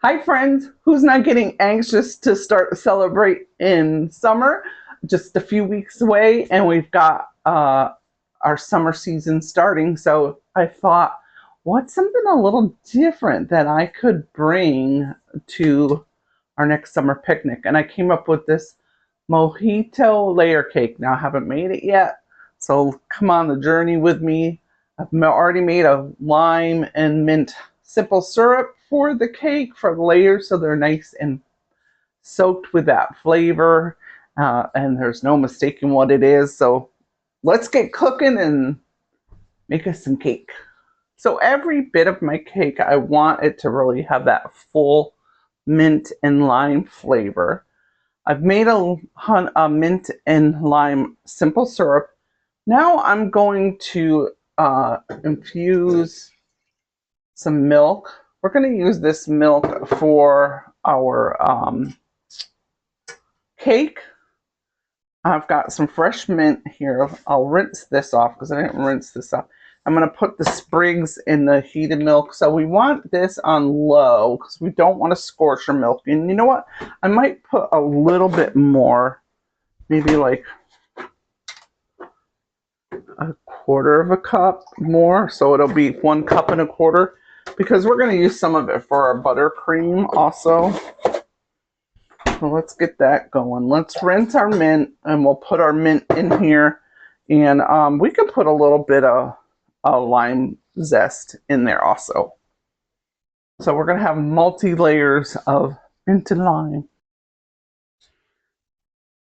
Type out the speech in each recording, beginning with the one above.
Hi friends, who's not getting anxious to start to celebrate in summer? Just a few weeks away and we've got our summer season starting. So I thought, what's something a little different that I could bring to our next summer picnic? And I came up with this mojito layer cake. Now I haven't made it yet, so come on the journey with me. I've already made a lime and mint simple syrup for the cake for the layers, so they're nice and soaked with that flavor, and there's no mistaking what it is. So let's get cooking and make us some cake. So every bit of my cake, I want it to really have that full mint and lime flavor. I've made a mint and lime simple syrup. Now I'm going to infuse some milk. We're going to use this milk for our cake. I've got some fresh mint here. I'll rinse this off because I didn't rinse this off. I'm going to put the sprigs in the heated milk. So we want this on low because we don't want to scorch our milk. And you know what? I might put a little bit more, maybe like a quarter of a cup more. So it'll be 1 cup and a quarter because we're going to use some of it for our buttercream also. So let's get that going. Let's rinse our mint and we'll put our mint in here. And we can put a little bit of lime zest in there also. So we're going to have multi-layers of mint and lime.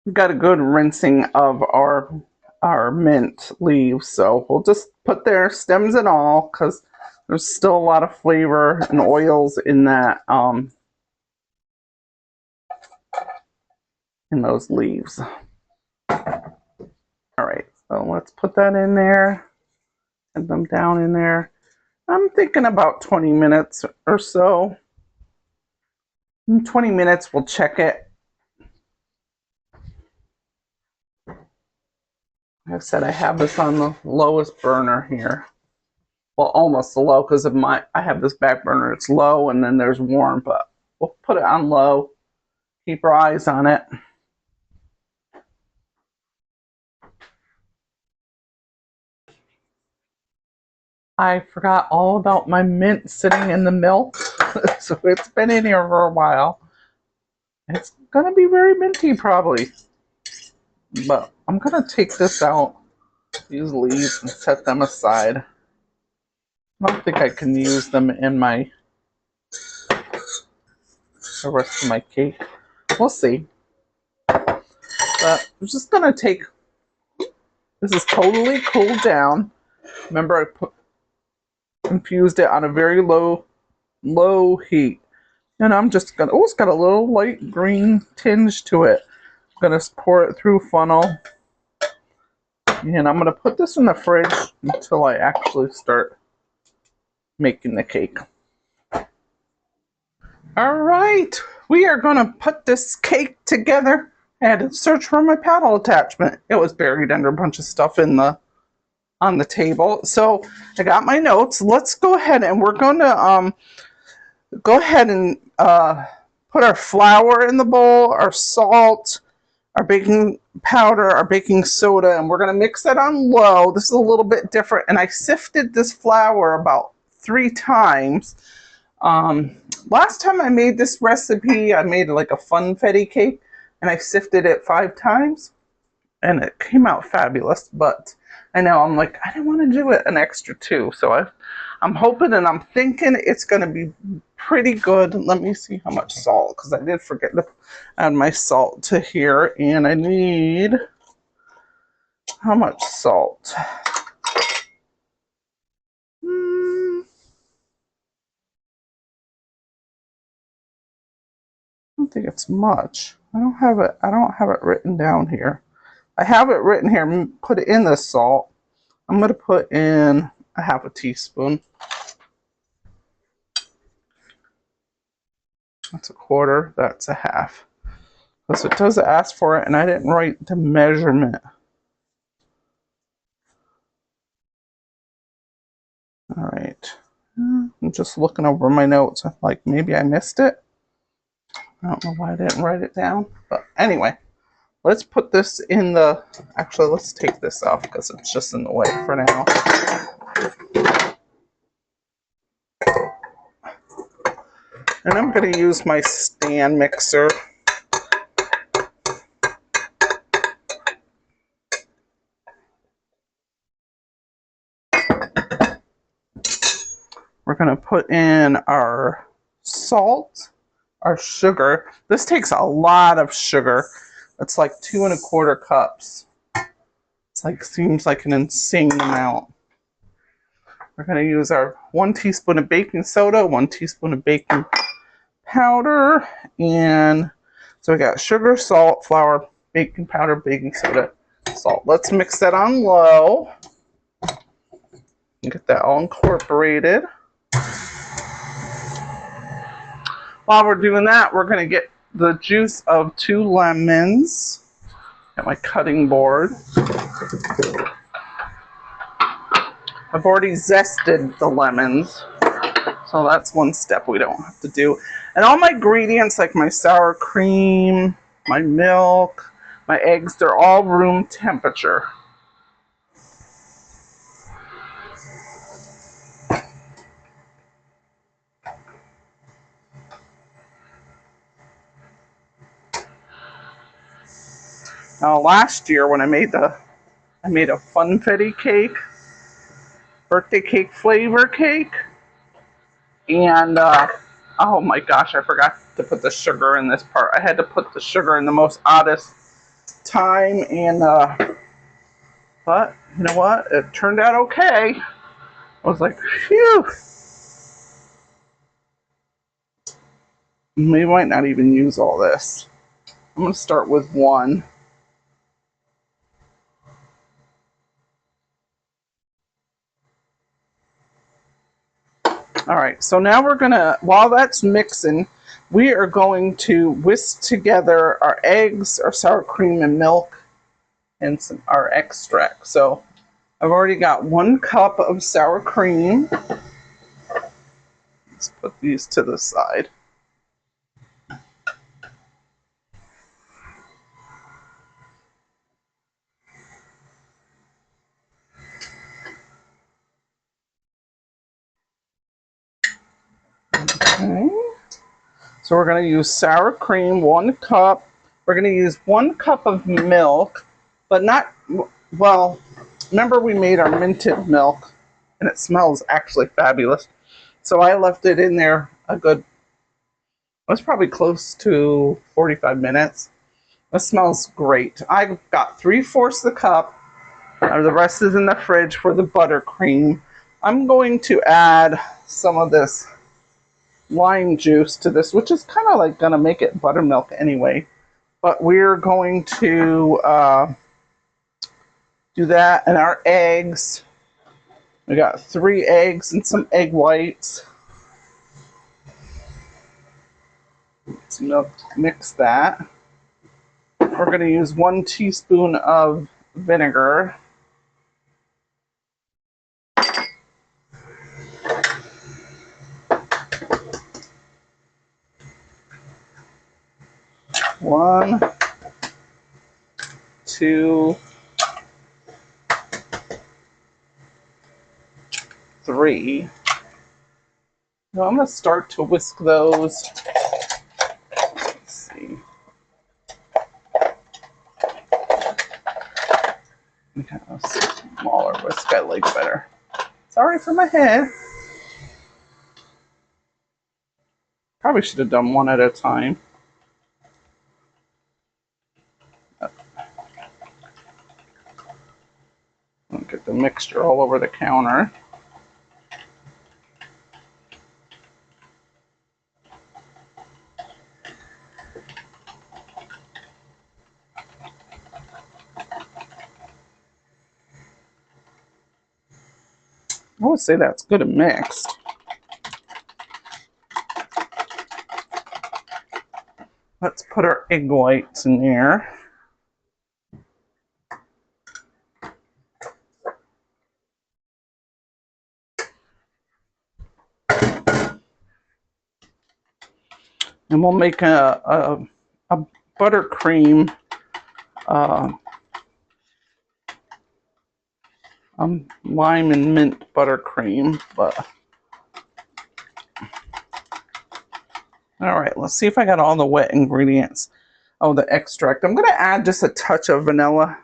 We've got a good rinsing of our mint leaves. So we'll just put their stems and all because there's still a lot of flavor and oils in that in those leaves. All right, so let's put that in there. Put them down in there. I'm thinking about 20 minutes or so. In 20 minutes, we'll check it. Like I said, I have this on the lowest burner here. Well, almost the low because of I have this back burner. It's low and then there's warm, but we'll put it on low. Keep our eyes on it. I forgot all about my mint sitting in the milk. So it's been in here for a while. It's gonna be very minty probably. But I'm gonna take this out, these leaves, and set them aside. I don't think I can use them in the rest of my cake. We'll see. But I'm just gonna take, this is totally cooled down. Remember infused it on a very low heat. And I'm just gonna, oh, it's got a little light green tinge to it. I'm gonna pour it through funnel. And I'm gonna put this in the fridge until I actually start making the cake. All right, we are gonna put this cake together. I had to search for my paddle attachment. It was buried under a bunch of stuff on the table. So I got my notes. Let's go ahead and we're gonna go ahead and put our flour in the bowl, our salt, our baking powder, our baking soda, and we're going to mix that on low. This is a little bit different, and I sifted this flour about 3 times. Last time I made this recipe, I made like a funfetti cake, and I sifted it 5 times, and it came out fabulous. But I know I'm like, I didn't want to do it an extra 2, so I'm hoping and I'm thinking it's going to be pretty good. Let me see how much salt, because I did forget to add my salt to here, and I need, how much salt? I don't think it's much. I don't have it written down here. I have it written here, put it in the salt. I'm going to put in a half a teaspoon. That's a quarter, that's a half. So it does ask for it, and I didn't write the measurement. All right. I'm just looking over my notes. Like maybe I missed it. I don't know why I didn't write it down, but anyway, let's put this in the, actually let's take this off because it's just in the way for now. And I'm going to use my stand mixer. We're going to put in our salt, our sugar. This takes a lot of sugar. It's like 2 1/4 cups. It's like, seems like an insane amount. We're going to use our 1 teaspoon of baking soda, 1 teaspoon of baking powder, and so we got sugar, salt, flour, baking powder, baking soda, salt. Let's mix that on low and get that all incorporated. While we're doing that, we're going to get the juice of 2 lemons. Got my cutting board. I've already zested the lemons, so that's one step we don't have to do. And all my ingredients, like my sour cream, my milk, my eggs, they're all room temperature. Now last year when I made a funfetti cake, birthday cake flavor cake, and oh my gosh, I forgot to put the sugar in this part. I had to put the sugar in the most oddest time, and but you know what? It turned out okay. I was like, phew. We might not even use all this. I'm going to start with 1. All right, so now we're going to, while that's mixing, we are going to whisk together our eggs, our sour cream and milk, and our extract. So I've already got 1 cup of sour cream. Let's put these to the side. Okay. So we're going to use sour cream, 1 cup. We're going to use 1 cup of milk, but not, well, remember we made our minted milk, and it smells actually fabulous. So I left it in there a good, it was probably close to 45 minutes. It smells great. I've got 3/4 the cup. The rest is in the fridge for the buttercream. I'm going to add some of this lime juice to this, which is kind of like going to make it buttermilk anyway. But we're going to do that. And our eggs, we got 3 eggs and some egg whites. Let's mix that. We're going to use 1 teaspoon of vinegar. One, 2, 3. Now I'm going to start to whisk those. Let's see. We have a smaller whisk I like better. Sorry for my head. Probably should have done 1 at a time. Don't get the mixture all over the counter. I would say that's good and mixed. Let's put our egg whites in there. And we'll make a buttercream, lime and mint buttercream. But all right, let's see if I got all the wet ingredients. Oh, the extract. I'm going to add just a touch of vanilla.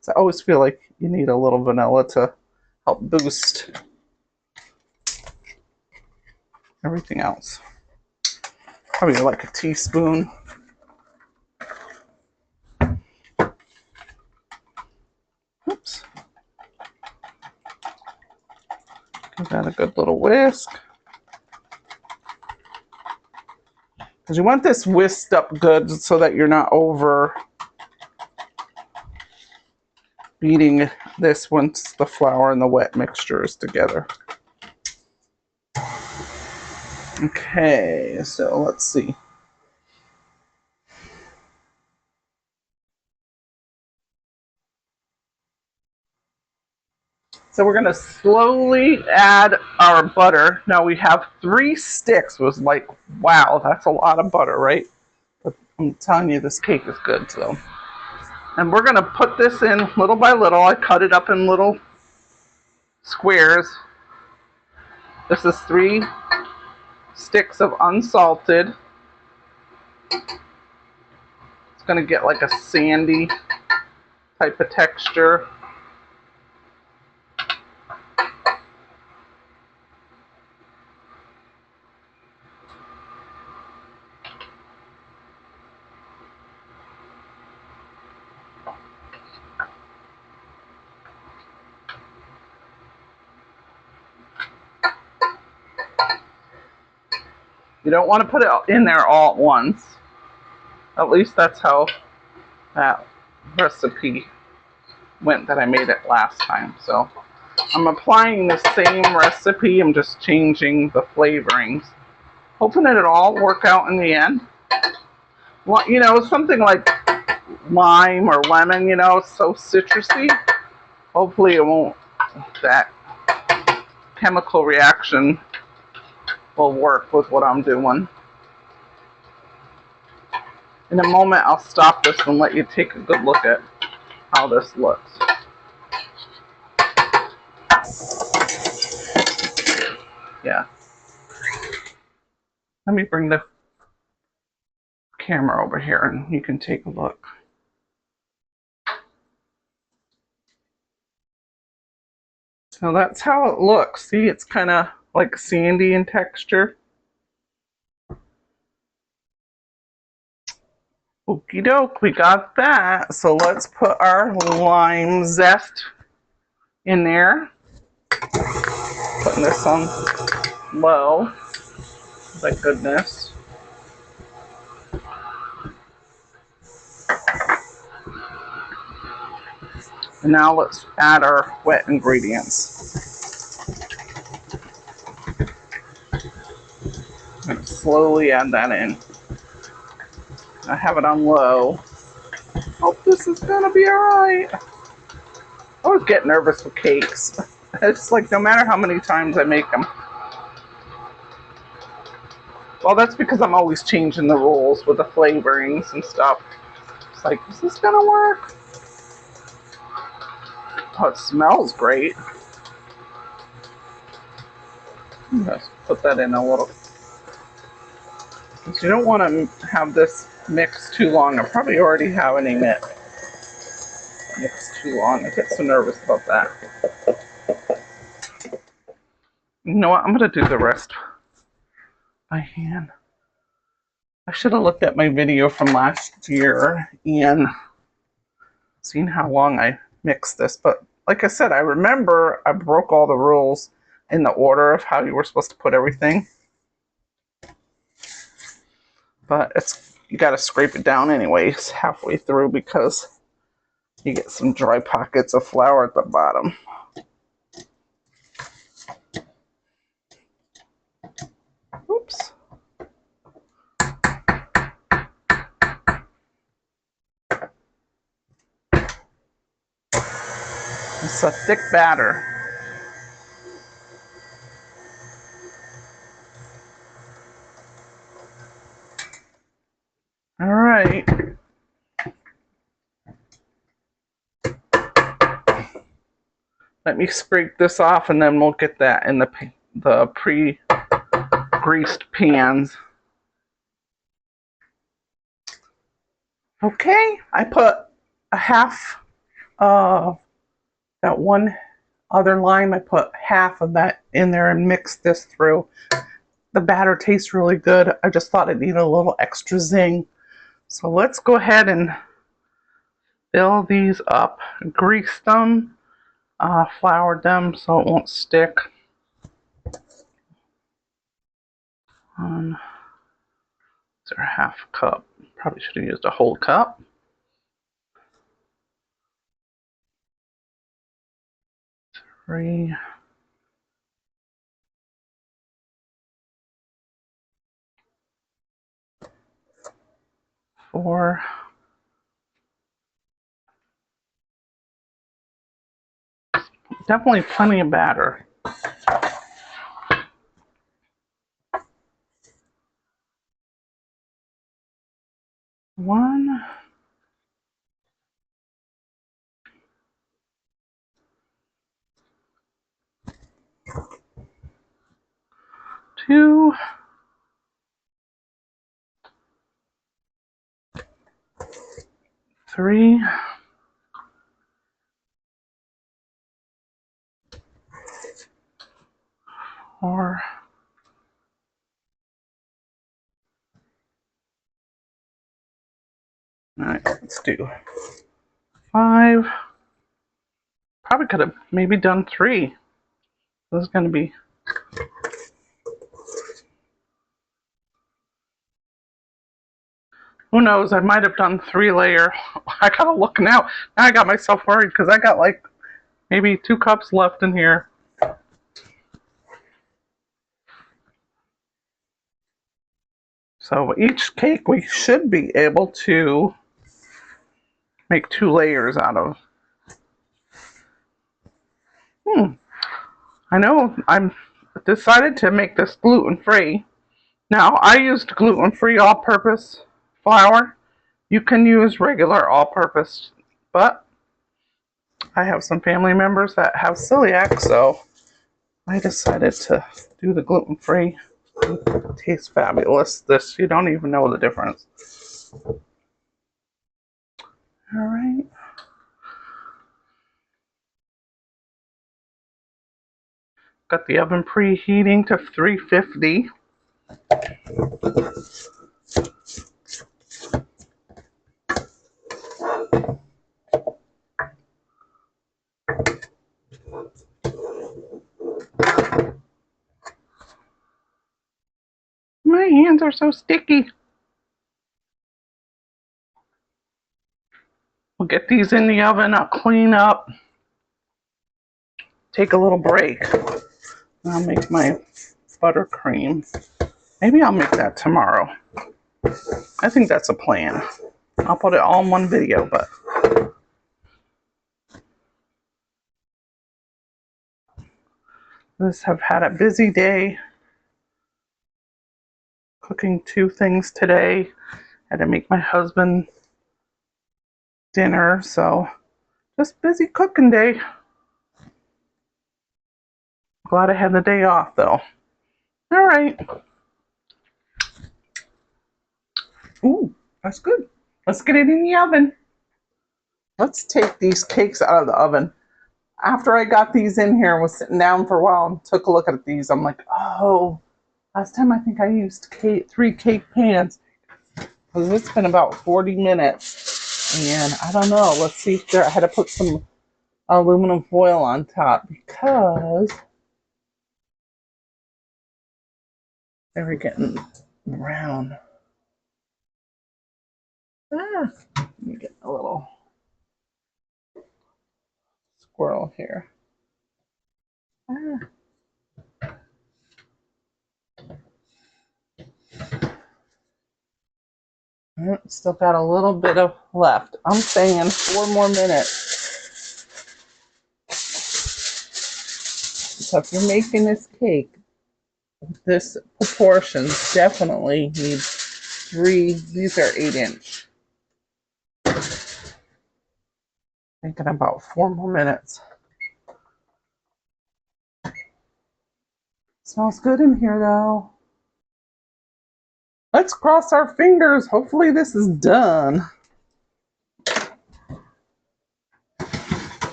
So I always feel like you need a little vanilla to help boost everything else. Probably like a teaspoon. Oops. Give that a good little whisk. Because you want this whisked up good so that you're not over beating this once the flour and the wet mixture is together. Okay, so let's see. So we're going to slowly add our butter. Now we have 3 sticks. It was like, wow, that's a lot of butter, right? But I'm telling you, this cake is good. So, and we're going to put this in little by little. I cut it up in little squares. This is 3 sticks of unsalted. It's going to get like a sandy type of texture. You don't want to put it in there all at once. At least that's how that recipe went that I made it last time. So I'm applying the same recipe. I'm just changing the flavorings. Hoping that it'll all work out in the end. Well, you know, something like lime or lemon, you know, so citrusy. Hopefully it won't, that chemical reaction will work with what I'm doing. In a moment, I'll stop this and let you take a good look at how this looks. Yeah. Let me bring the camera over here and you can take a look. So that's how it looks. See, it's kind of like sandy in texture. Okie doke, we got that. So let's put our lime zest in there. Putting this on low. Thank goodness. And now let's add our wet ingredients. I'm going to slowly add that in. I have it on low. Hope this is going to be alright. I always get nervous with cakes. It's like no matter how many times I make them. Well, that's because I'm always changing the rules with the flavorings and stuff. It's like, is this going to work? Oh, it smells great. Let's put that in a little. Because you don't want to have this mixed too long. I probably already have any mixed too long. I get so nervous about that. You know what? I'm going to do the rest by hand. I should have looked at my video from last year and seen how long I mixed this. But like I said, I remember I broke all the rules in the order of how you were supposed to put everything. But you got to scrape it down anyways halfway through because you get some dry pockets of flour at the bottom. Oops. It's a thick batter. All right. Let me scrape this off and then we'll get that in the pre-greased pans. Okay, I put a half of that one other lime. I put half of that in there and mixed this through. The batter tastes really good. I just thought it needed a little extra zing. So let's go ahead and fill these up, grease them, floured them so it won't stick. Is there a half cup? Probably should have used a whole cup. 3. 4. Definitely plenty of batter. 1. 2. 3. 4. All right, let's do 5. Probably could have maybe done 3. This is going to be... Who knows? I might have done 3 layer. I gotta look now. Now I got myself worried because I got like maybe 2 cups left in here. So each cake we should be able to make 2 layers out of. I know I'm decided to make this gluten-free. Now I used gluten-free all-purpose flour. You can use regular all-purpose, but I have some family members that have celiac, so I decided to do the gluten-free. It tastes fabulous. This, you don't even know the difference. All right. Got the oven preheating to 350. My hands are so sticky. We'll get these in the oven. I'll clean up. Take a little break. I'll make my buttercream. Maybe I'll make that tomorrow. I think that's a plan. I'll put it all in one video, but this have had a busy day. Cooking 2 things today. Had to make my husband dinner, so just busy cooking day. Glad I had the day off though. All right. Ooh, that's good. Let's get it in the oven. Let's take these cakes out of the oven. After I got these in here, was sitting down for a while and took a look at these. I'm like, oh, last time I think I used 3 cake pans. Because it's been about 40 minutes. And I don't know. Let's see if I had to put some aluminum foil on top because they were getting brown. Let me get a little squirrel here. Still got a little bit of left. I'm saying 4 more minutes. So if you're making this cake, this proportions definitely need 3. These are 8-inch. Thinking about 4 more minutes. Smells good in here though. Let's cross our fingers. Hopefully this is done.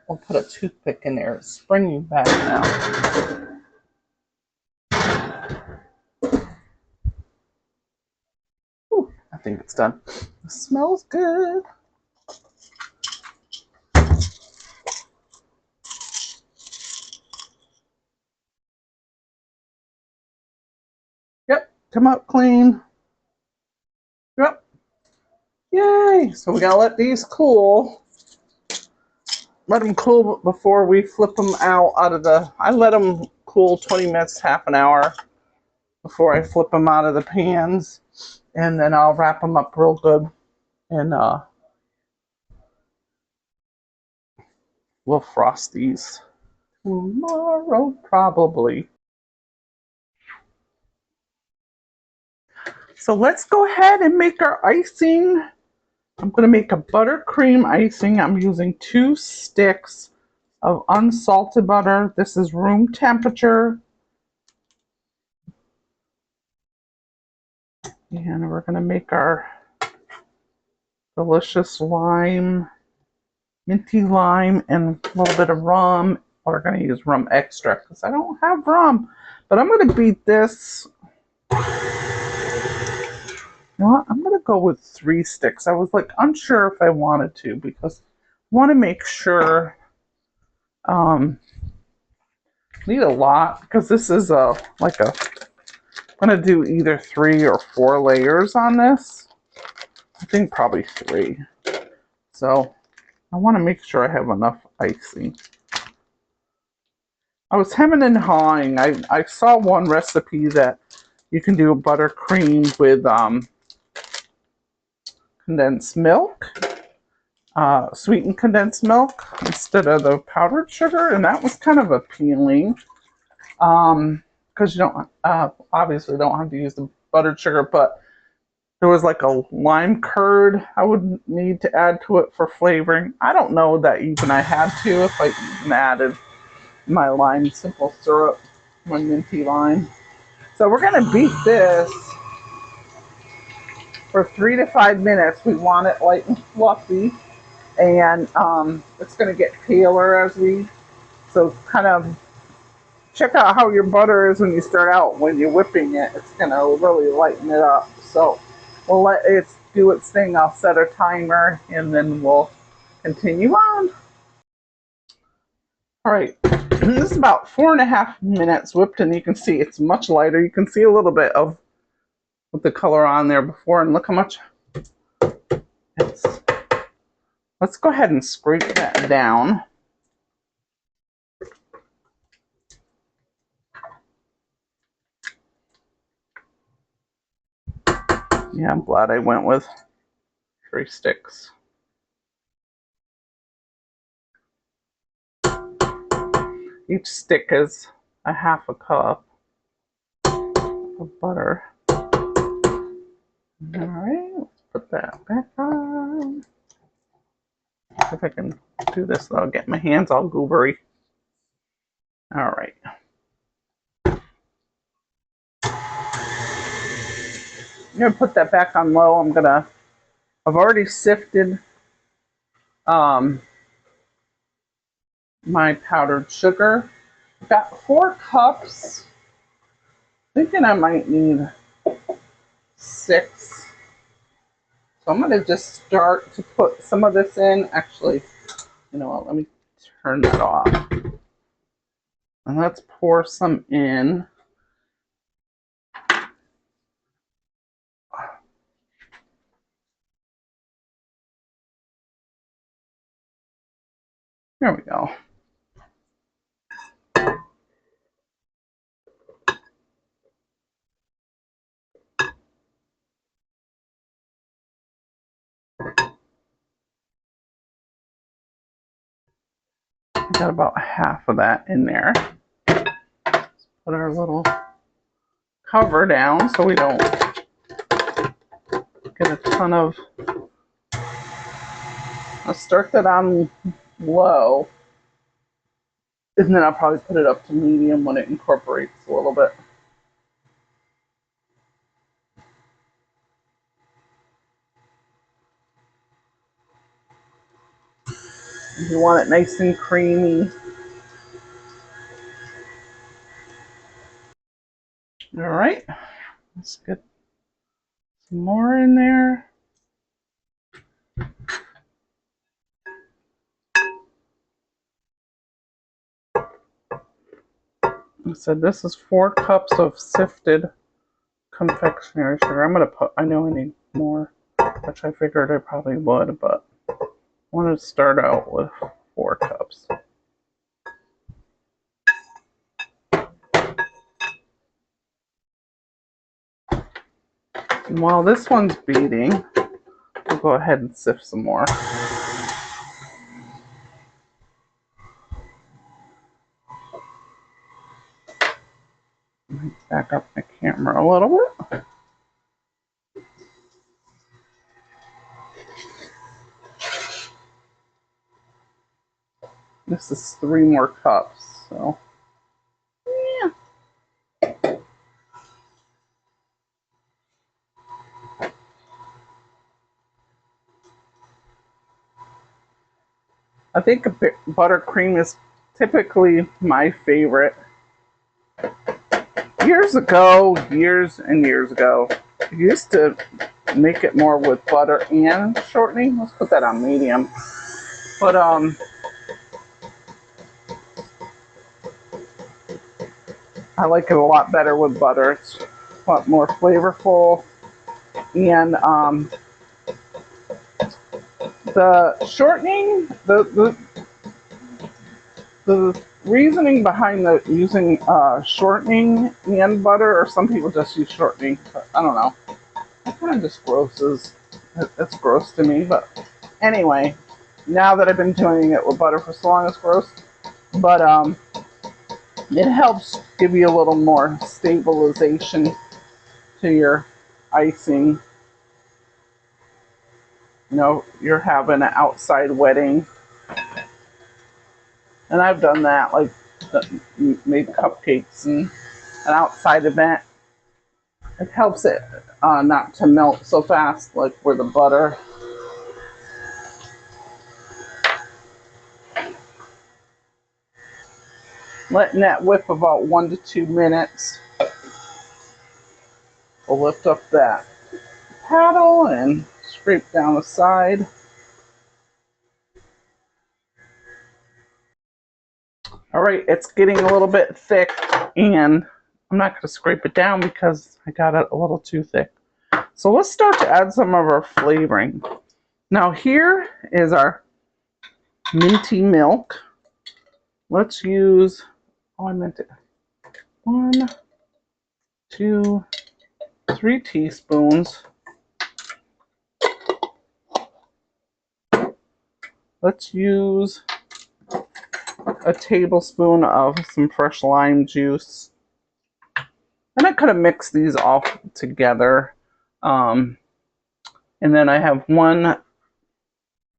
We'll put a toothpick in there. It's springing back now. Ooh, I think it's done. It smells good. Yep, come up clean. Yep. Yay! So we gotta let these cool. Let them cool before we flip them out of the. I let them cool 20 minutes, half an hour before I flip them out of the pans, and then I'll wrap them up real good, and we'll frost these tomorrow probably. So let's go ahead and make our icing. I'm going to make a buttercream icing. I'm using 2 sticks of unsalted butter. This is room temperature. And we're going to make our delicious lime, minty lime, and a little bit of rum. We're going to use rum extra because I don't have rum. But I'm going to beat this. You know what? I'm going to go with 3 sticks. I was like unsure if I wanted to because I want to make sure. Need a lot because this is I'm going to do either 3 or 4 layers on this. I think probably 3. So I want to make sure I have enough icing. I was hemming and hawing. I saw one recipe that you can do a buttercream with condensed milk, sweetened condensed milk instead of the powdered sugar, and that was kind of appealing. Because you don't obviously don't have to use the buttered sugar, but there was like a lime curd I would need to add to it for flavoring. I don't know that even I had to, if I even added my lime simple syrup, my minty lime. So we're gonna beat this for 3 to 5 minutes. We want it light and fluffy, and it's gonna get paler as we, so kind of check out how your butter is when you start out. When you're whipping it, it's gonna really lighten it up. So we'll let it do its thing. I'll set a timer and then we'll continue on. All right, this is about 4.5 minutes whipped, and you can see it's much lighter. You can see a little bit of with the color on there before, and look how much it's. Let's go ahead and scrape that down. Yeah, I'm glad I went with 3 sticks. Each stick is a 1/2 cup of butter. All right, let's put that back on. See if I can do this without getting my hands all goobery. All right. I'm gonna put that back on low. I've already sifted my powdered sugar. I've got 4 cups. Thinking I might need 6. So I'm gonna just start to put some of this in. Actually, you know what? Let me turn that off. And let's pour some in. There we go. Got about half of that in there. Put our little cover down so we don't get a ton of. I'll start that on low, and then I'll probably put it up to medium when it incorporates a little bit. You want it nice and creamy. All right, let's get some more in there. I said this is 4 cups of sifted confectionery sugar. I'm gonna put, I know I need more, which I figured I probably would, but I wanted to start out with 4 cups. And while this one's beating, we'll go ahead and sift some more. Back up my camera a little bit. This is 3 more cups, so yeah. I think buttercream is typically my favorite. Years and years ago, I used to make it more with butter and shortening. Let's put that on medium. But I like it a lot better with butter. It's a lot more flavorful. And the shortening, the reasoning behind using shortening and butter, or some people just use shortening, but I don't know. It kind of just it's gross to me, but anyway, now that I've been doing it with butter for so long, it's gross. But it helps give you a little more stabilization to your icing. You know, you're having an outside wedding. And I've done that, like made cupcakes and an outside event. It helps it not to melt so fast, like with the butter. Letting that whip about 1 to 2 minutes. We'll lift up that paddle and scrape down the side. All right, it's getting a little bit thick, and I'm not going to scrape it down because I got it a little too thick. So let's start to add some of our flavoring. Now here is our minty milk. Let's use, oh, I meant it. 1, 2, 3 teaspoons. Let's use a tablespoon of some fresh lime juice. And I could have mixed these all together. And then I have 1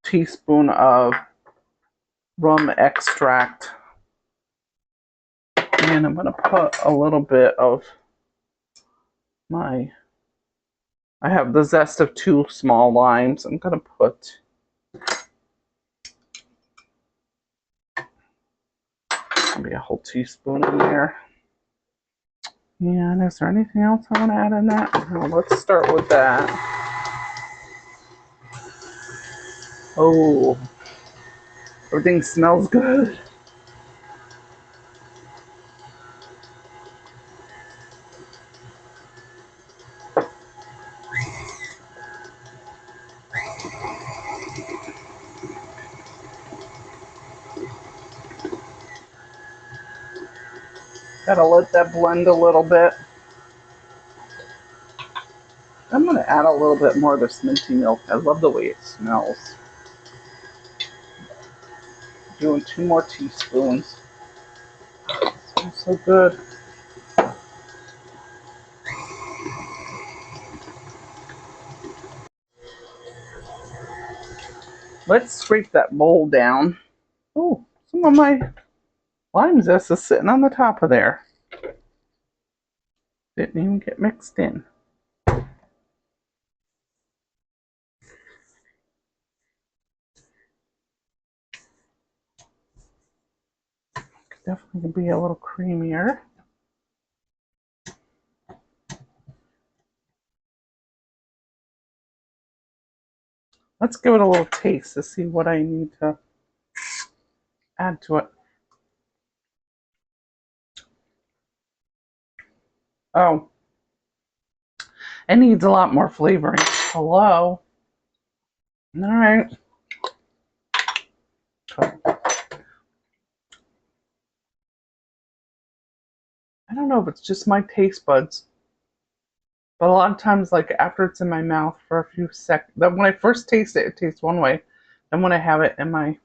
teaspoon of rum extract. And I'm going to put a little bit of I have the zest of 2 small limes. I'm going to put maybe a whole teaspoon in there. And is there anything else I want to add in that? No, let's start with that. Oh, everything smells good. Gotta let that blend a little bit. I'm going to add a little bit more of this minty milk. I love the way it smells. Doing 2 more teaspoons. Smells so good. Let's scrape that bowl down. Oh, some of my lime zest is sitting on the top of there. Didn't even get mixed in. Could definitely be a little creamier. Let's give it a little taste to see what I need to add to it. Oh, it needs a lot more flavoring. Hello. All right. I don't know if it's just my taste buds, but a lot of times, like after it's in my mouth for a few seconds, when I first taste it, it tastes one way. Then when I have it in my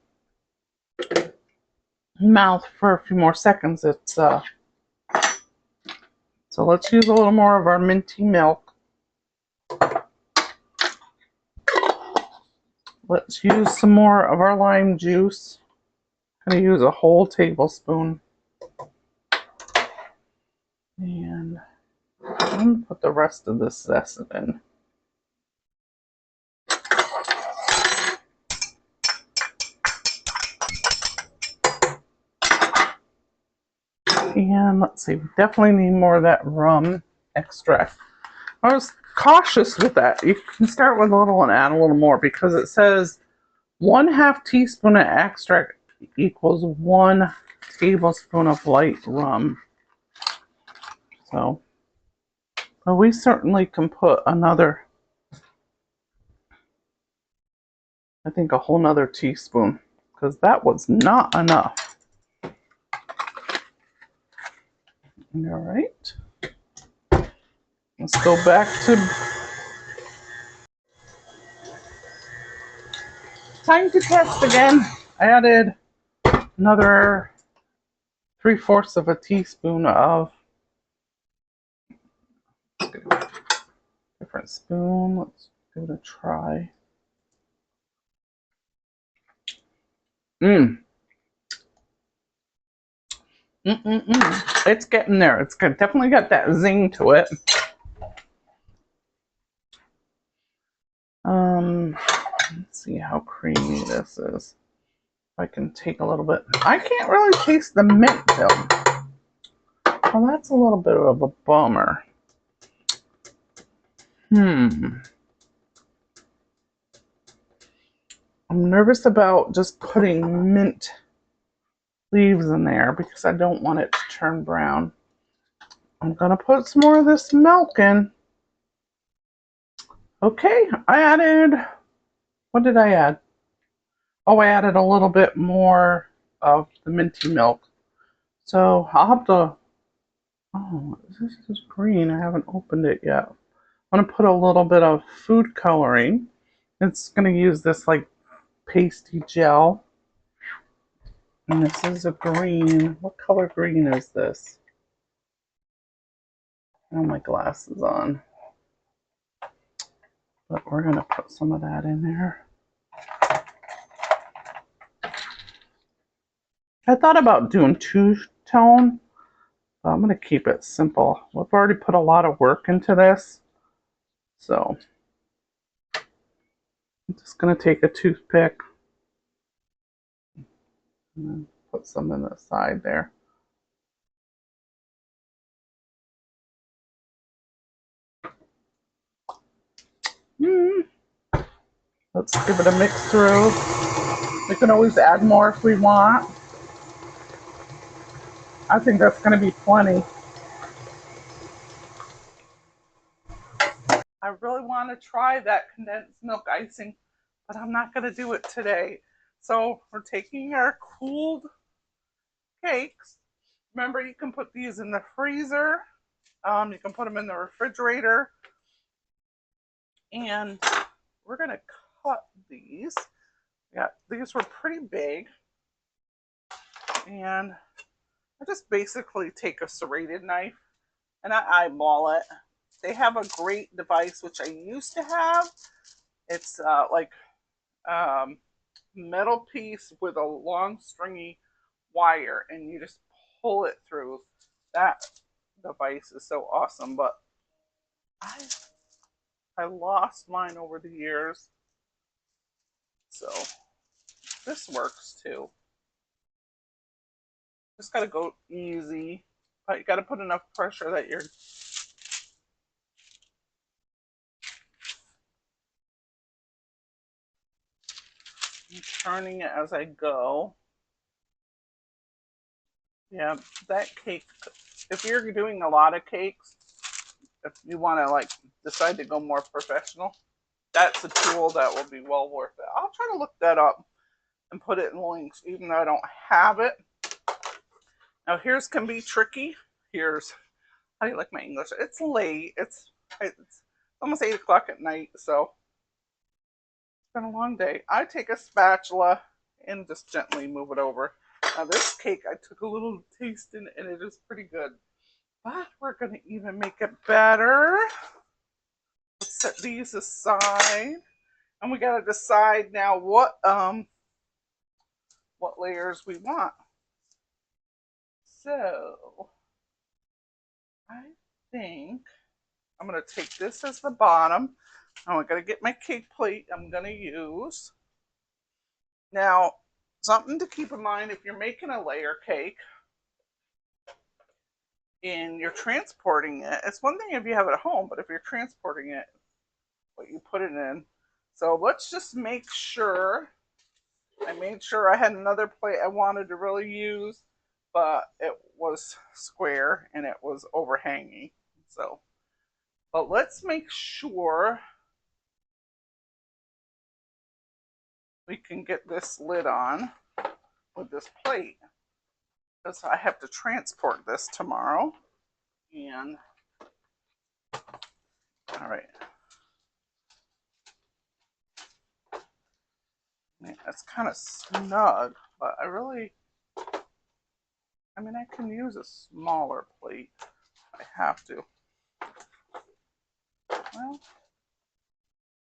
mouth for a few more seconds, it's so let's use a little more of our minty milk. Let's use some more of our lime juice. I'm going to use a whole tablespoon. And I'm going to put the rest of this zest in. And let's see, we definitely need more of that rum extract. I was cautious with that. You can start with a little and add a little more because it says 1/2 teaspoon of extract equals 1 tablespoon of light rum. So, but we certainly can put another, I think a whole nother teaspoon, because that was not enough. All right. Let's go back to time to test again. I added another 3/4 of a teaspoon of, let's get a different spoon. Let's give it a try. It's getting there. It's definitely got that zing to it. Let's see how creamy this is. If I can take a little bit. I can't really taste the mint though. Well, that's a little bit of a bummer. I'm nervous about just putting mint leaves in there because I don't want it to turn brown. I'm gonna put some more of this milk in. Okay, I added, what did I add? Oh, I added a little bit more of the minty milk. So I'll have to, oh, this is green. I haven't opened it yet. I'm gonna put a little bit of food coloring. It's gonna use this like pasty gel. And this is a green. What color green is this? Oh, my glasses on. But we're gonna put some of that in there. I thought about doing two-tone, but I'm gonna keep it simple. We've already put a lot of work into this. So I'm just gonna take a toothpick and then put some in the side there. Let's give it a mix through. We can always add more if we want. I think that's going to be plenty. I really want to try that condensed milk icing, but I'm not going to do it today. So we're taking our cooled cakes. Remember, you can put these in the freezer. You can put them in the refrigerator. And we're going to cut these. Yeah, these were pretty big. And I just basically take a serrated knife and I eyeball it. They have a great device, which I used to have. It's like metal piece with a long stringy wire, and you just pull it through. That device is so awesome, but I lost mine over the years, so this works too. Just gotta go easy, but you gotta put enough pressure that you're turning it as I go. Yeah, that cake, if you're doing a lot of cakes, if you want to like decide to go more professional, that's a tool that will be well worth it. I'll try to look that up and put it in links, even though I don't have it. Now, here's can be tricky. Here's, how do you like my English? It's late. It's almost 8 o'clock at night, so it's been a long day. I take a spatula and just gently move it over. Now, this cake, I took a little taste in it, and it is pretty good. But we're going to even make it better. Let's set these aside. And we got to decide now what layers we want. So I think I'm going to take this as the bottom. I'm going to get my cake plate I'm going to use. Now, something to keep in mind if you're making a layer cake and you're transporting it, it's one thing if you have it at home, but if you're transporting it, what you put it in. So let's just make sure. I made sure I had another plate I wanted to really use, but it was square and it was overhanging. So, but let's make sure we can get this lid on with this plate, because I have to transport this tomorrow. And all right, it's kind of snug, but I mean, I can use a smaller plate if I have to. Well,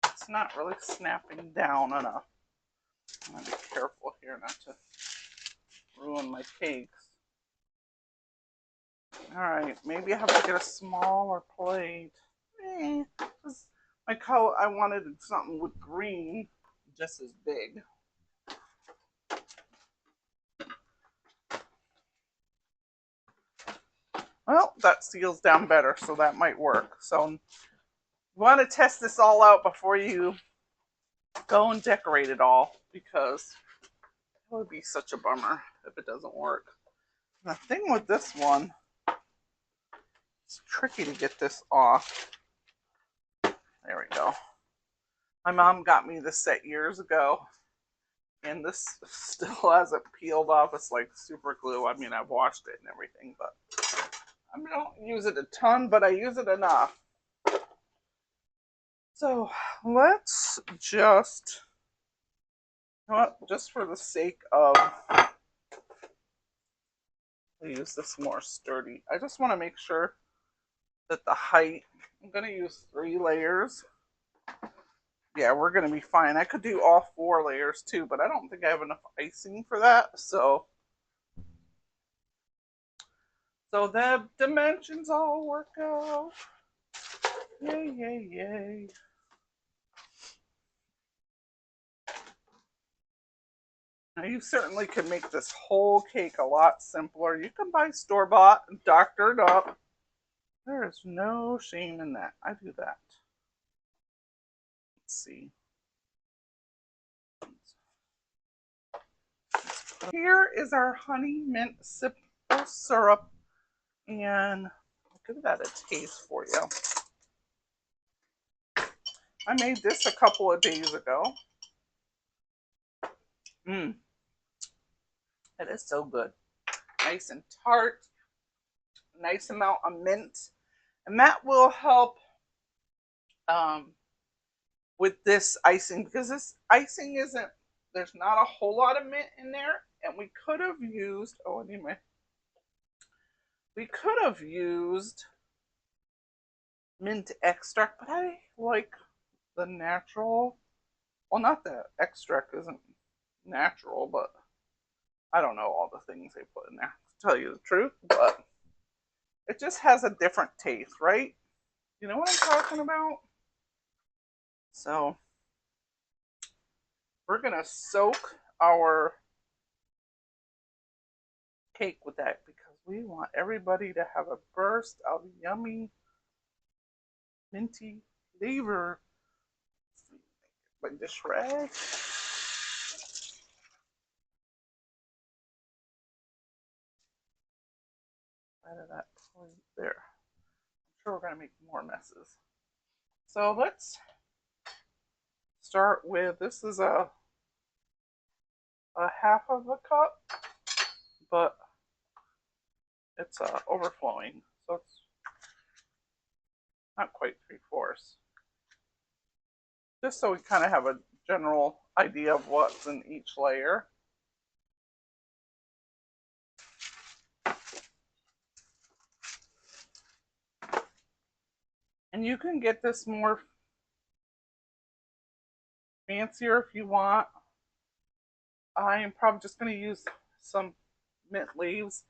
it's not really snapping down enough. I'm gonna be careful here not to ruin my cakes. All right, maybe I have to get a smaller plate. My color, I wanted something with green just as big. Well, that seals down better, so that might work. So you want to test this all out before you go and decorate it all, because it would be such a bummer if it doesn't work. And the thing with this one, it's tricky to get this off. There we go. My mom got me this set years ago, and this still hasn't peeled off. It's like super glue. I mean, I've washed it and everything, but I don't use it a ton, but I use it enough. So let's just, you know what, just for the sake of, I'll use this more sturdy. I just want to make sure that the height, I'm going to use 3 layers. Yeah, we're going to be fine. I could do all 4 layers too, but I don't think I have enough icing for that. So the dimensions all work out. Yay, yay, yay. Now you certainly can make this whole cake a lot simpler. You can buy store-bought and doctored up. There is no shame in that. I do that. Let's see. Here is our honey mint simple syrup, and I'll give that a taste for you. I made this a couple of days ago. It is so good. Nice and tart. Nice amount of mint. And that will help with this icing, because this icing isn't, there's not a whole lot of mint in there. And we could have used, oh, I need my, we could have used mint extract, but I like the natural. Well, not that extract isn't natural, but I don't know all the things they put in there, to tell you the truth, but it just has a different taste, right? You know what I'm talking about? So we're going to soak our cake with that because we want everybody to have a burst of yummy, minty flavor. Like this rag. Out of that point there. I'm sure we're going to make more messes. So let's start with, this is a half of a cup, but it's overflowing, so it's not quite 3/4. Just so we kind of have a general idea of what's in each layer. And you can get this more fancier if you want. I am probably just going to use some mint leaves.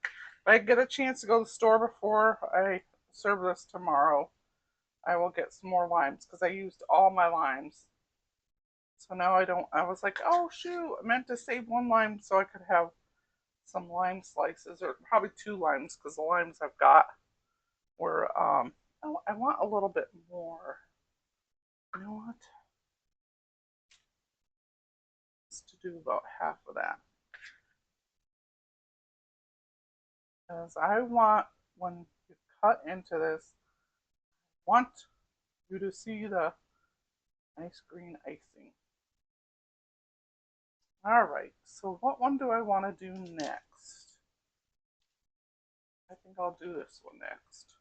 If I get a chance to go to the store before I serve this tomorrow, I will get some more limes because I used all my limes. So now I don't, I was like, oh shoot, I meant to save one lime so I could have some lime slices, or probably 2 limes because the limes I've got were, oh, I want a little bit more. You know what? Just to do about half of that. Because I want, when you cut into this, I want you to see the nice green icing. All right, so what one do I want to do next? I think I'll do this one next.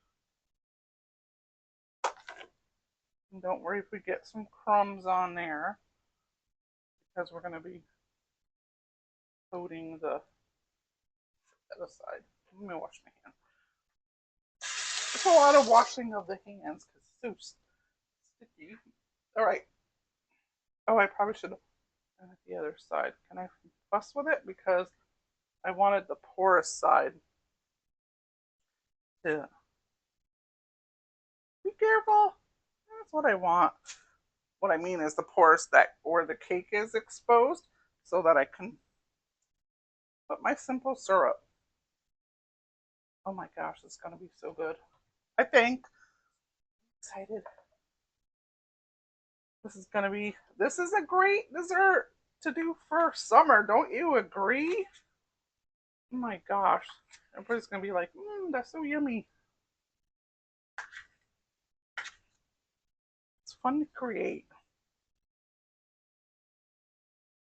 And don't worry if we get some crumbs on there, because we're going to be coating the other side. Let me wash my hands. It's a lot of washing of the hands because it's so sticky. All right. Oh, I probably should have done it the other side. Can I fuss with it? Because I wanted the porous side to be careful. That's what I want. What I mean is the porous that where the cake is exposed so that I can put my simple syrup. Oh my gosh, it's going to be so good. I think. I'm excited. This is going to be, this is a great dessert to do for summer. Don't you agree? Oh my gosh. Everybody's going to be like, that's so yummy. It's fun to create.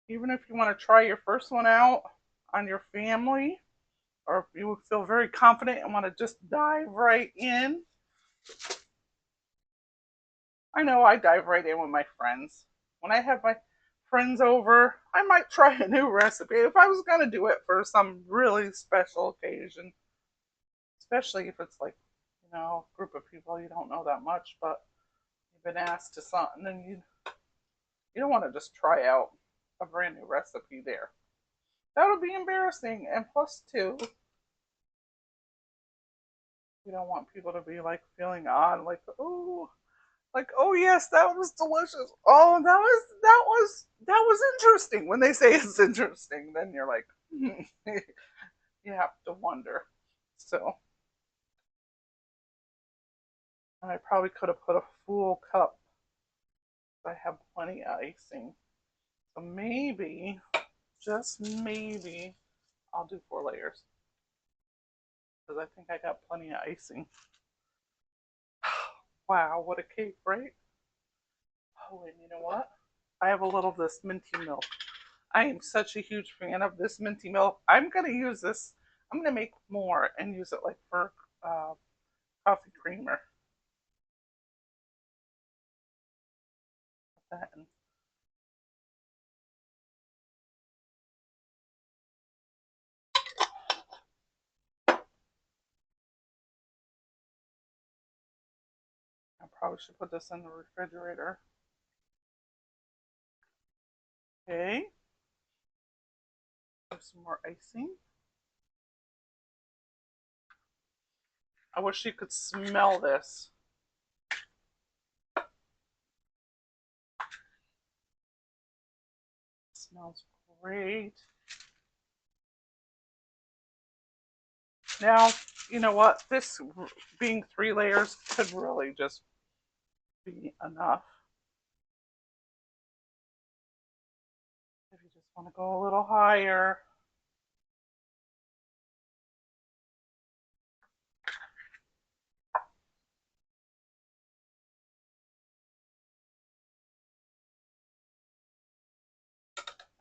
Even if you want to try your first one out on your family, or if you feel very confident and want to just dive right in. I know I dive right in with my friends. When I have my friends over, I might try a new recipe if I was going to do it for some really special occasion. Especially if it's like, you know, a group of people you don't know that much, but you've been asked to something and you don't want to just try out a brand new recipe there. That would be embarrassing. And plus, too, you don't want people to be like feeling odd, like, oh yes, that was delicious. Oh, that was interesting. When they say it's interesting, then you're like, you have to wonder. So I probably could have put a full cup. I have plenty of icing. So maybe, just maybe, I'll do 4 layers. Because I think I got plenty of icing. Wow, what a cake, right? Oh, and you know what? I have a little of this minty milk. I am such a huge fan of this minty milk. I'm going to use this. I'm going to make more and use it like for coffee creamer. That and probably should put this in the refrigerator. Okay. There's some more icing. I wish you could smell this. It smells great. Now, you know what? This being 3 layers could really just be enough. If you just want to go a little higher.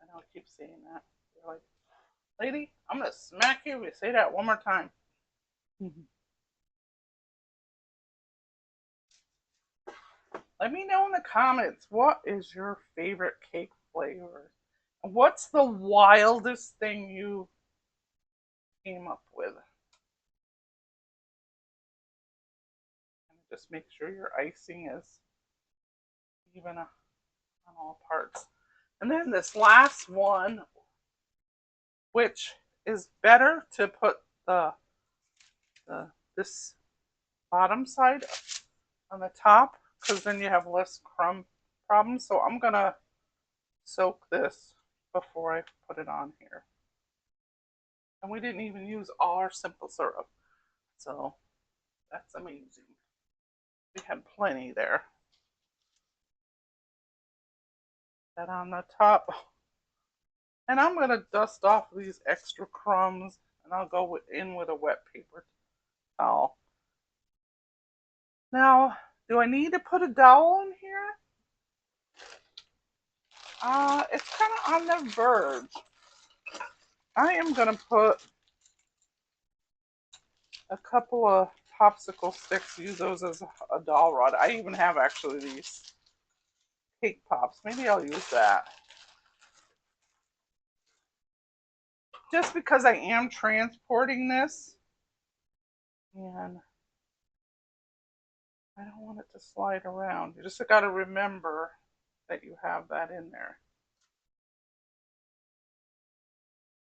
I know I keep saying that. You're like, lady, I'm going to smack you if you say that one more time. Let me know in the comments, what is your favorite cake flavor? What's the wildest thing you came up with? And just make sure your icing is even on all parts. And then this last one, which is better to put this bottom side on the top, because then you have less crumb problems. So I'm gonna soak this before I put it on here. And we didn't even use all our simple syrup, so that's amazing. We had plenty there. That on the top. And I'm going to dust off these extra crumbs, and I'll go in with a wet paper towel. Now, do I need to put a dowel in here? It's kind of on the verge. I am going to put a couple of popsicle sticks, use those as a dowel rod. I even have actually these cake pops. Maybe I'll use that. Just because I am transporting this, and I don't want it to slide around. You just got to remember that you have that in there.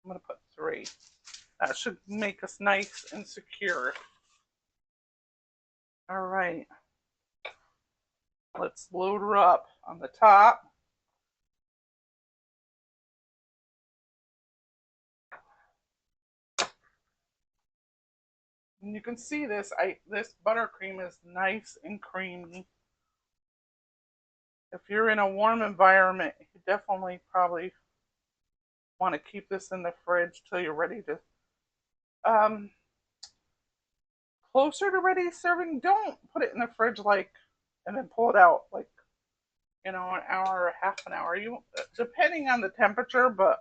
I'm going to put 3. That should make us nice and secure. All right. Let's load her up on the top. And you can see this, this buttercream is nice and creamy. If you're in a warm environment, you definitely probably want to keep this in the fridge till you're ready to closer to ready serving. Don't put it in the fridge like and then pull it out like, you know, an hour or half an hour. You depending on the temperature, but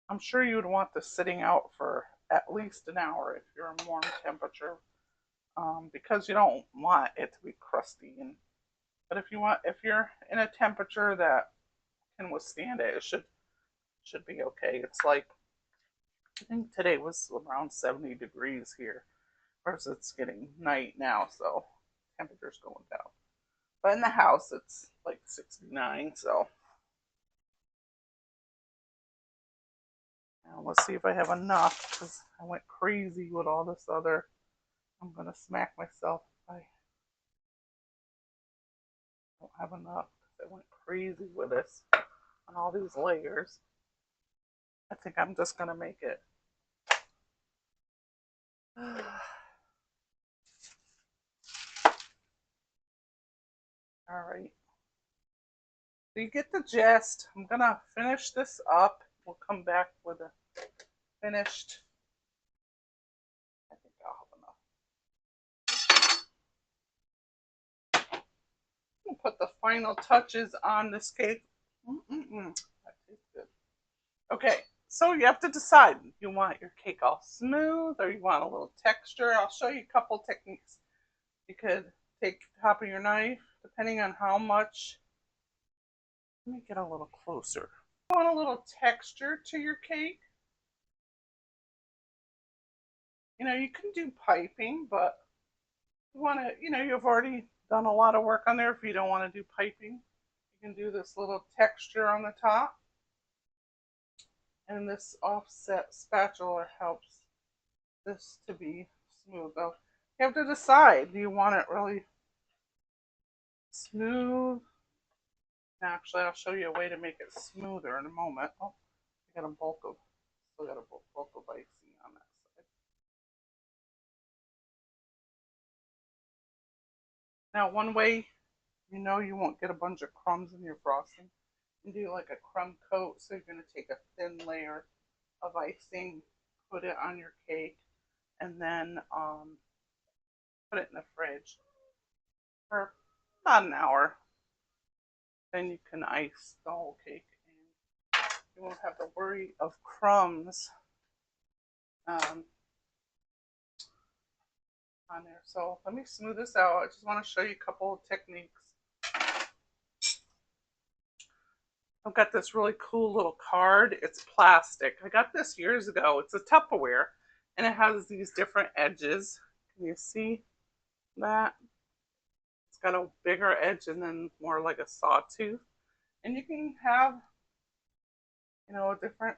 I'm sure you would want this sitting out for at least an hour if you're in warm temperature, because you don't want it to be crusty. But if you're in a temperature that can withstand it, it should be okay. It's like, I think today was around 70 degrees here. Of course, it's getting night now, so temperature's going down. But in the house, it's like 69, so. Now let's see if I have enough, because I went crazy with all this other. I'm going to smack myself if I don't have enough, because I went crazy with this on all these layers. I think I'm just going to make it. All right. So you get the gist. I'm going to finish this up. We'll come back with a finished. I think I'll have enough. We'll put the final touches on this cake. That tastes good. Okay, so you have to decide. You want your cake all smooth or you want a little texture. I'll show you a couple techniques. You could take the top of your knife, depending on how much. Let me get a little closer. You want a little texture to your cake. You know, you can do piping, but you want to, you know, you've already done a lot of work on there. If you don't want to do piping, you can do this little texture on the top. And this offset spatula helps this to be smooth. Though you have to decide, do you want it really smooth? Actually, I'll show you a way to make it smoother in a moment. Oh, I got a bulk of, still got a bulk of icing on that side. Now, one way you know you won't get a bunch of crumbs in your frosting, you do like a crumb coat. So you're going to take a thin layer of icing, put it on your cake, and then put it in the fridge for about an hour. Then you can ice the whole cake, and you won't have to worry of crumbs on there. So let me smooth this out. I just want to show you a couple of techniques. I've got this really cool little card. It's plastic. I got this years ago. It's a Tupperware, and it has these different edges. Can you see that? It's got a bigger edge and then more like a sawtooth. And you can have, you know, a different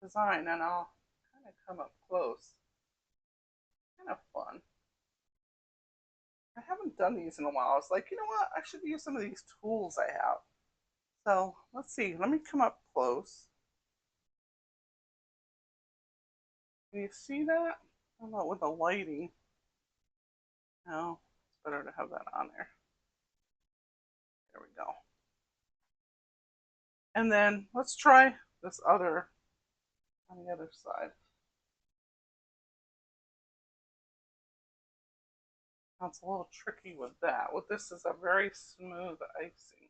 design, and I'll kind of come up close. Kind of fun. I haven't done these in a while. I was like, you know what? I should use some of these tools I have. So let's see. Let me come up close. Can you see that? I don't know with the lighting. No, it's better to have that on there. There we go. And then let's try this other on the other side. Now it's a little tricky with that. With this is a very smooth icing.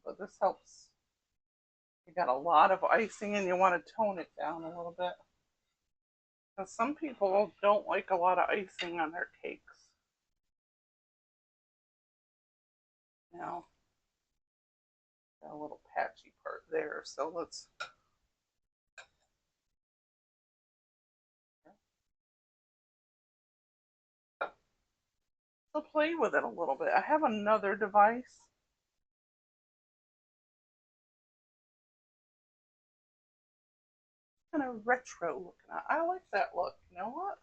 But this helps. You got a lot of icing and you want to tone it down a little bit. Because some people don't like a lot of icing on their cakes. Now, got a little patchy part there, so let's. So play with it a little bit. I have another device. Kind of retro looking. I like that look. You know what?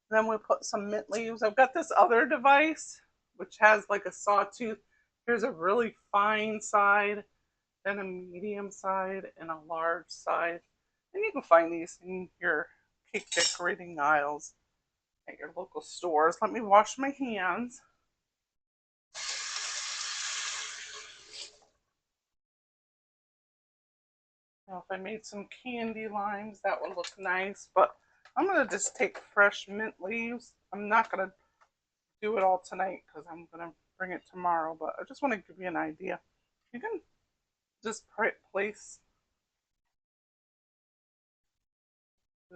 Then we put some mint leaves. I've got this other device which has like a sawtooth. Here's a really fine side, then a medium side, and a large side. And you can find these in your cake decorating aisles at your local stores. Let me wash my hands. Now, if I made some candy limes, that would look nice, but I'm going to just take fresh mint leaves. I'm not going to do it all tonight because I'm going to bring it tomorrow, but I just want to give you an idea. You can just place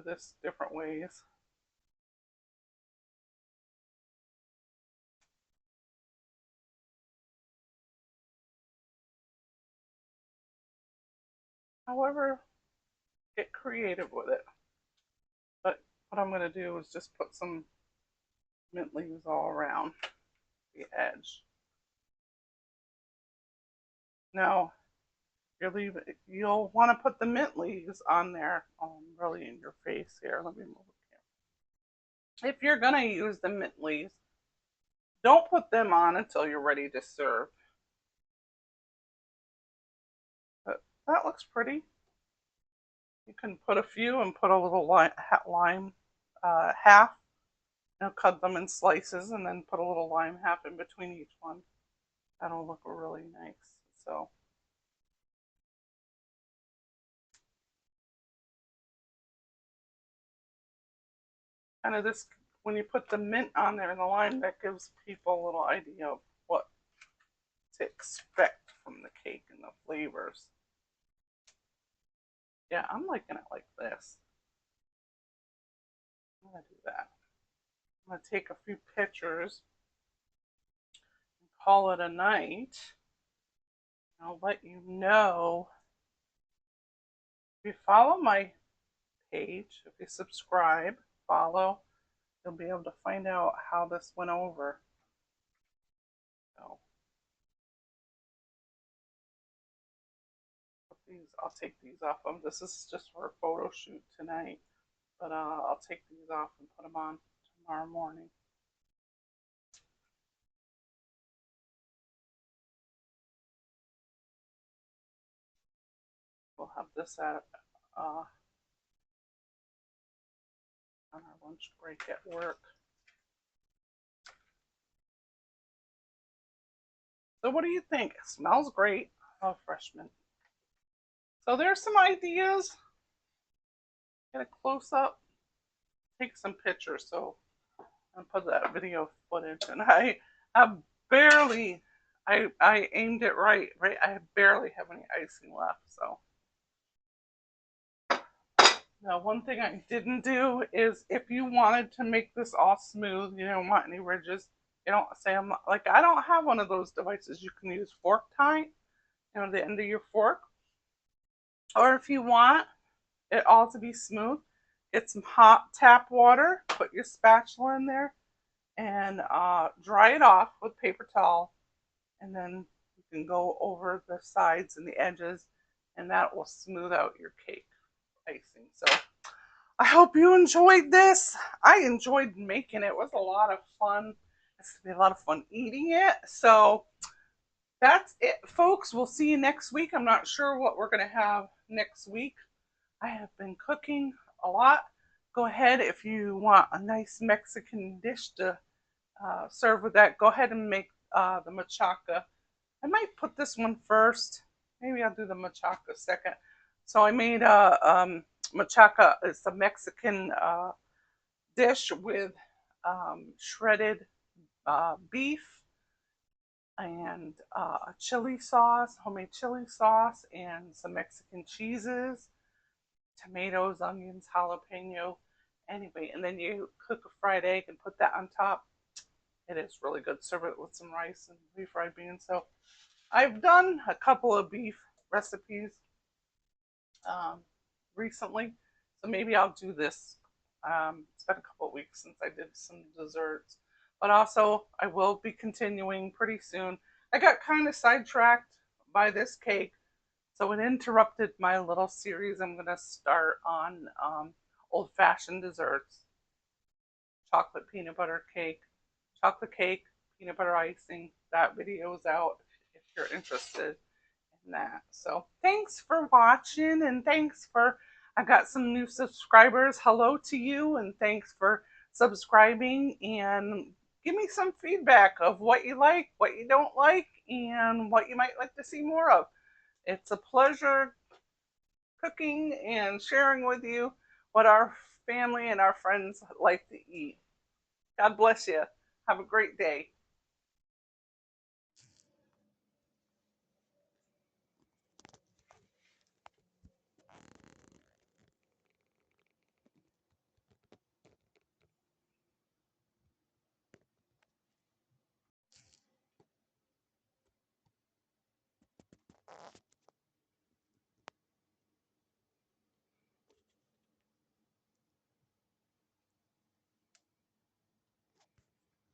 this different ways. However, get creative with it. But what I'm going to do is just put some mint leaves all around the edge. Now, you'll want to put the mint leaves on there, really in your face here. Let me move it. If you're going to use the mint leaves, don't put them on until you're ready to serve. But that looks pretty. You can put a few and put a little lime half. You know, cut them in slices and then put a little lime half in between each one. That'll look really nice. So. Kind of this, when you put the mint on there and the lime, that gives people a little idea of what to expect from the cake and the flavors. Yeah, I'm liking it like this. I'm going to do that. I'm going to take a few pictures and call it a night. I'll let you know. If you follow my page. If you subscribe, follow, you'll be able to find out how this went over. So I'll take these off. This is just for a photo shoot tonight, but I'll take these off and put them on tomorrow morning. We'll have this at on our lunch break at work. So what do you think? It smells great. I love fresh mint. So there's some ideas. Get a close up. Take some pictures. So I'll put that video footage. And I barely, I aimed it right. I barely have any icing left. So now one thing I didn't do is if you wanted to make this all smooth, you don't want any ridges. You don't say I'm like I don't have one of those devices. You can use fork tine, the end of your fork. Or if you want it all to be smooth, get some hot tap water, put your spatula in there, and dry it off with paper towel. And then you can go over the sides and the edges, and that will smooth out your cake icing. So I hope you enjoyed this. I enjoyed making it. It was a lot of fun. It's going to be a lot of fun eating it. So that's it, folks. We'll see you next week. I'm not sure what we're going to have next week. I have been cooking a lot. Go ahead, if you want a nice Mexican dish to serve with that, go ahead and make the machaca. I might put this one first. Maybe I'll do the machaca second. So I made a machaca. It's a Mexican dish with shredded beef and chili sauce, homemade chili sauce, and some Mexican cheeses, tomatoes, onions, jalapeno. Anyway, and then you cook a fried egg and put that on top. It is really good. Serve it with some rice and refried beans. So I've done a couple of beef recipes recently, so maybe I'll do this. It's been a couple of weeks since I did some desserts, but also I will be continuing pretty soon. I got kind of sidetracked by this cake, so it interrupted my little series I'm going to start on old-fashioned desserts. Chocolate peanut butter cake, chocolate cake, peanut butter icing. That video is out if you're interested in that. So thanks for watching, and thanks for, I got some new subscribers. Hello to you, and thanks for subscribing, and give me some feedback of what you like, what you don't like, and what you might like to see more of. It's a pleasure cooking and sharing with you what our family and our friends like to eat. God bless you. Have a great day.